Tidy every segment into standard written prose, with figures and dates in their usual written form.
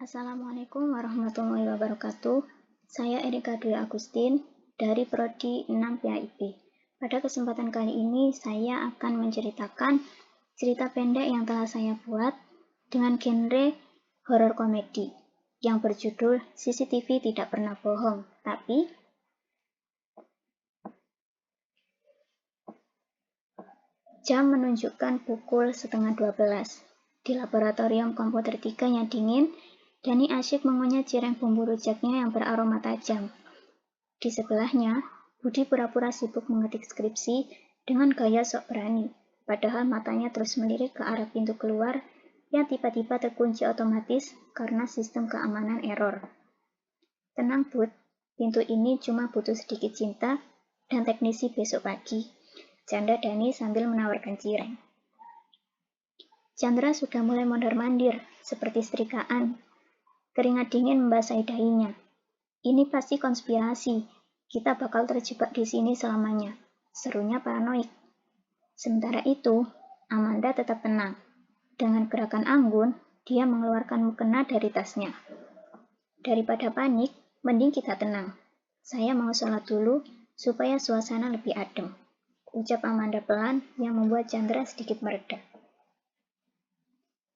Assalamualaikum warahmatullahi wabarakatuh. Saya Erika Dwi Agustin dari Prodi 6 PAIP. Pada kesempatan kali ini saya akan menceritakan cerita pendek yang telah saya buat dengan genre horor komedi yang berjudul CCTV Tidak Pernah Bohong. Tapi jam menunjukkan pukul 11:30. Di laboratorium komputer 3 yang dingin, Dani asyik mengunyah cireng bumbu rujaknya yang beraroma tajam. Di sebelahnya, Budi pura-pura sibuk mengetik skripsi dengan gaya sok berani, padahal matanya terus melirik ke arah pintu keluar yang tiba-tiba terkunci otomatis karena sistem keamanan error. Tenang, Bud, pintu ini cuma butuh sedikit cinta dan teknisi besok pagi, canda Dani sambil menawarkan cireng. Chandra sudah mulai mondar-mandir, seperti setrikaan. Keringat dingin membasahi dahinya. Ini pasti konspirasi. Kita bakal terjebak di sini selamanya. Serunya paranoid. Sementara itu, Amanda tetap tenang. Dengan gerakan anggun, dia mengeluarkan mukena dari tasnya. Daripada panik, mending kita tenang. Saya mau sholat dulu, supaya suasana lebih adem. Ucap Amanda pelan yang membuat Chandra sedikit mereda.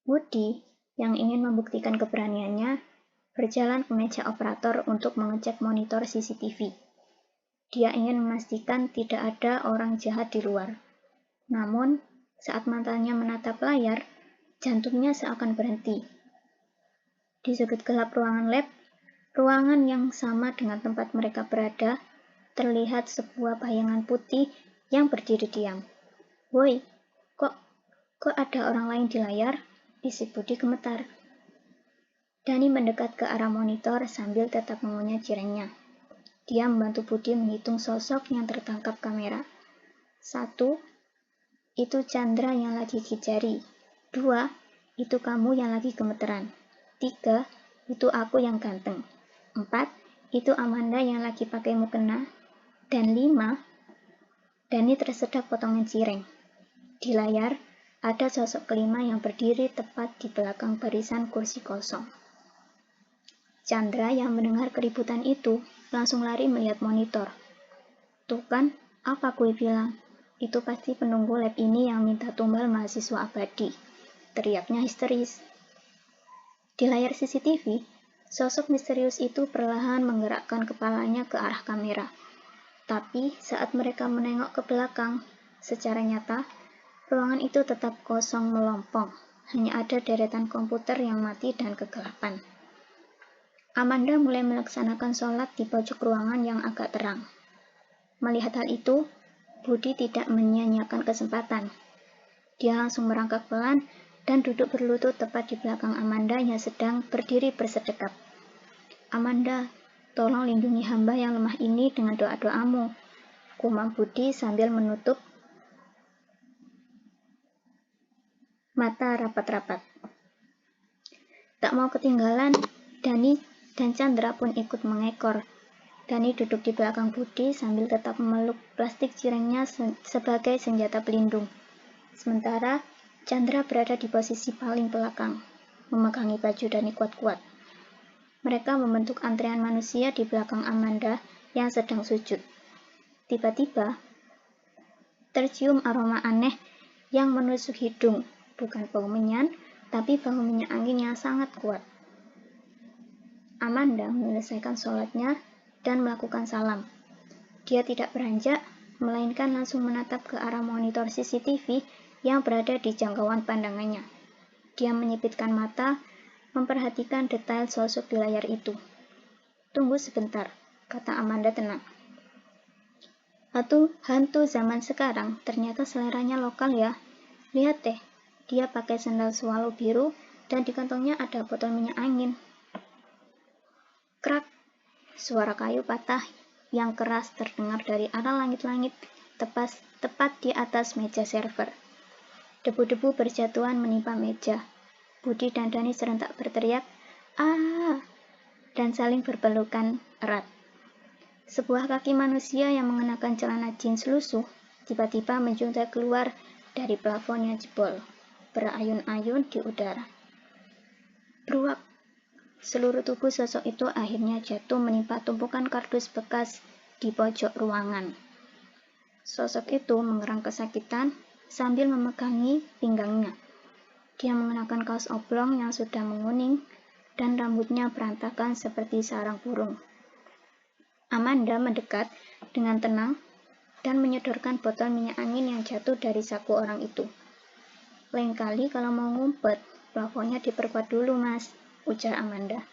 Budi, yang ingin membuktikan keberaniannya, berjalan ke meja operator untuk mengecek monitor CCTV. Dia ingin memastikan tidak ada orang jahat di luar. Namun, saat matanya menatap layar, jantungnya seakan berhenti. Di sudut gelap ruangan lab, ruangan yang sama dengan tempat mereka berada, terlihat sebuah bayangan putih yang berdiri diam. "Woi, kok ada orang lain di layar?" bisik Budi gemetar. Dani mendekat ke arah monitor sambil tetap mengunyah cirengnya. Dia membantu Budi menghitung sosok yang tertangkap kamera. 1, itu Chandra yang lagi gigit. 2, itu kamu yang lagi gemeteran. 3, itu aku yang ganteng. 4, itu Amanda yang lagi pakai mukena. Dan 5, Dani tersedak potongan cireng. Di layar, ada sosok kelima yang berdiri tepat di belakang barisan kursi kosong. Chandra yang mendengar keributan itu langsung lari melihat monitor. "Tuh kan, apa gue bilang? Itu pasti penunggu lab ini yang minta tumbal mahasiswa abadi," teriaknya histeris. Di layar CCTV, sosok misterius itu perlahan menggerakkan kepalanya ke arah kamera. Tapi saat mereka menengok ke belakang, secara nyata, ruangan itu tetap kosong melompong. Hanya ada deretan komputer yang mati dan kegelapan. Amanda mulai melaksanakan sholat di pojok ruangan yang agak terang. Melihat hal itu, Budi tidak menyia-nyiakan kesempatan. Dia langsung merangkak pelan dan duduk berlutut tepat di belakang Amanda yang sedang berdiri bersedekap. "Amanda, tolong lindungi hamba yang lemah ini dengan doa-doamu," gumam Budi sambil menutup mata rapat-rapat. Tak mau ketinggalan, Dani dan Chandra pun ikut mengekor. Dani duduk di belakang Budi sambil tetap memeluk plastik cirengnya sebagai senjata pelindung. Sementara Chandra berada di posisi paling belakang, memegangi baju Dani kuat-kuat. Mereka membentuk antrean manusia di belakang Amanda yang sedang sujud. Tiba-tiba, tercium aroma aneh yang menusuk hidung, bukan bau menyan, tapi bau minyak angin yang sangat kuat. Amanda menyelesaikan sholatnya dan melakukan salam. Dia tidak beranjak, melainkan langsung menatap ke arah monitor CCTV yang berada di jangkauan pandangannya. Dia menyipitkan mata, memperhatikan detail sosok di layar itu. "Tunggu sebentar," kata Amanda tenang. Hantu zaman sekarang ternyata seleranya lokal ya. Lihat deh, dia pakai sandal swallow biru dan di kantongnya ada botol minyak angin. Krak, suara kayu patah yang keras terdengar dari arah langit-langit tepat di atas meja server. Debu-debu berjatuhan menimpa meja. Budi dan Dani serentak berteriak, "Ah!" dan saling berpelukan erat. Sebuah kaki manusia yang mengenakan celana jeans lusuh tiba-tiba menjuntai keluar dari plafon yang jebol, berayun-ayun di udara. Bruak! Seluruh tubuh sosok itu akhirnya jatuh menimpa tumpukan kardus bekas di pojok ruangan. Sosok itu mengerang kesakitan sambil memegangi pinggangnya. Dia mengenakan kaos oblong yang sudah menguning dan rambutnya berantakan seperti sarang burung. Amanda mendekat dengan tenang dan menyodorkan botol minyak angin yang jatuh dari saku orang itu. Lain kali kalau mau ngumpet, plafonnya diperkuat dulu, Mas, ujar Amanda.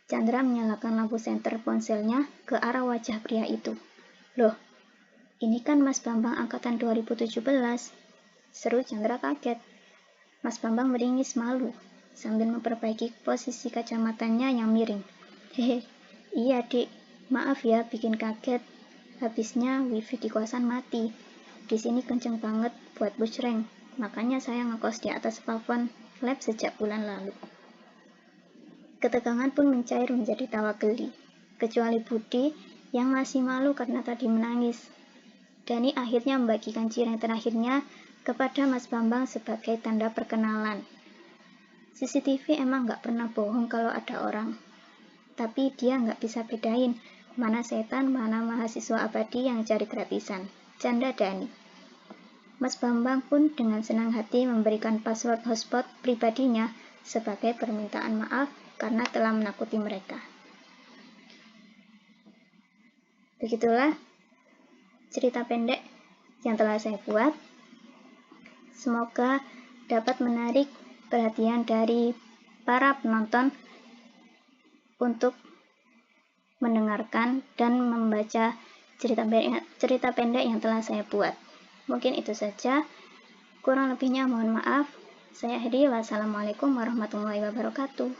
Chandra menyalakan lampu senter ponselnya ke arah wajah pria itu. Loh, ini kan Mas Bambang angkatan 2017, seru Chandra kaget. Mas Bambang meringis malu sambil memperbaiki posisi kacamatanya yang miring. Hehe, iya dik, maaf ya bikin kaget. Habisnya wifi di kosan mati. Di sini kenceng banget buat bushreng. Makanya saya ngekos di atas plafon lab sejak bulan lalu. Ketegangan pun mencair menjadi tawa geli, kecuali Budi yang masih malu karena tadi menangis. Dani akhirnya membagikan cireng terakhirnya kepada Mas Bambang sebagai tanda perkenalan. CCTV emang nggak pernah bohong kalau ada orang. Tapi dia nggak bisa bedain mana setan, mana mahasiswa abadi yang cari gratisan. Canda Dani. Mas Bambang pun dengan senang hati memberikan password hotspot pribadinya sebagai permintaan maaf karena telah menakuti mereka. Begitulah cerita pendek yang telah saya buat. Semoga dapat menarik perhatian dari para penonton untuk mendengarkan dan membaca cerita pendek yang telah saya buat. Mungkin itu saja, kurang lebihnya mohon maaf. Saya akhiri, wassalamualaikum warahmatullahi wabarakatuh.